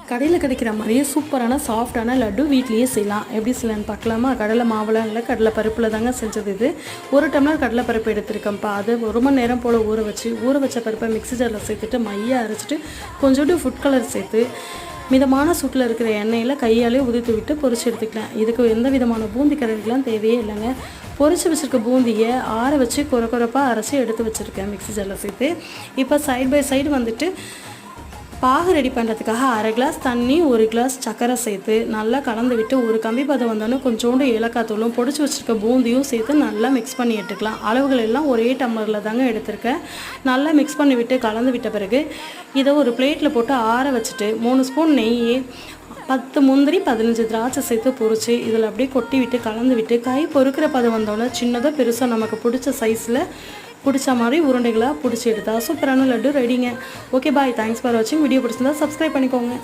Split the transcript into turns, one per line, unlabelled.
கடையில் கிடைக்கிற மாதிரியே சூப்பரான சாஃப்டான லட்டு வீட்லேயே செய்யலாம். எப்படி செய்யலான்னு பார்க்கலாமா? கடலை மாவுலாம் இல்லை, கடலை பருப்பில் தாங்க செஞ்சது இது. 1 டம்ளர் கடலை பருப்பு எடுத்துருக்கேன்ப்பா. அது 1 மணி நேரம் போல் ஊற வச்ச பருப்பை மிக்ஸி ஜாரில் சேர்த்துட்டு மையாக அரைச்சிட்டு கொஞ்சோண்டு ஃபுட் கலர் சேர்த்து மிதமான சூட்டில் இருக்கிற எண்ணெயில் கையாலே உதிர்த்து விட்டு பொரிச்சு எடுத்துக்கலாம். இதுக்கு எந்த விதமான பூந்தி கரைக்கலாம் தேவையே இல்லைங்க. பொரிச்சு வச்சுருக்க பூந்தியை ஆற வச்சு குறப்பாக அரைச்சி எடுத்து வச்சுருக்கேன் மிக்ஸி ஜாரில் சேர்த்து. இப்போ சைடு பை சைடு வந்துட்டு பாகு ரெடி பண்ணுறதுக்காக 1/2 கிளாஸ் தண்ணி 1 கிளாஸ் சர்க்கரை சேர்த்து நல்லா கலந்து விட்டு ஒரு கம்பி பதம் வந்தோன்னே கொஞ்சோண்டு ஏலக்காய் தூளும் பொடிச்சு வச்சுருக்க பூந்தியும் சேர்த்து நல்லா மிக்ஸ் பண்ணி எடுத்துக்கலாம். அளவுகள் எல்லாம் ஒரே டம்ளரில் தாங்க எடுத்திருக்கேன். நல்லா மிக்ஸ் பண்ணி விட்டு கலந்து விட்ட பிறகு இதை ஒரு பிளேட்டில் போட்டு ஆற வச்சுட்டு 3 ஸ்பூன் நெய் 10 முந்திரி 15 திராட்சை சேர்த்து பொரிச்சு இதில் அப்படியே கொட்டி விட்டு கலந்து விட்டு கை பொறுக்கிற பதம் வந்தோடனே சின்னதாக பெருசாக நமக்கு பிடிச்ச சைஸில் பிடிச்ச மாதிரி உருண்டைகளாக பிடிச்சி எடுத்தா சூப்பரான லட்டு ரெடிங்க. ஓகே பாய், தேங்க்ஸ் ஃபார் வாட்சிங். வீடியோ பிடிச்சிருந்தா சப்ஸ்கிரைப் பண்ணிக்கோங்க.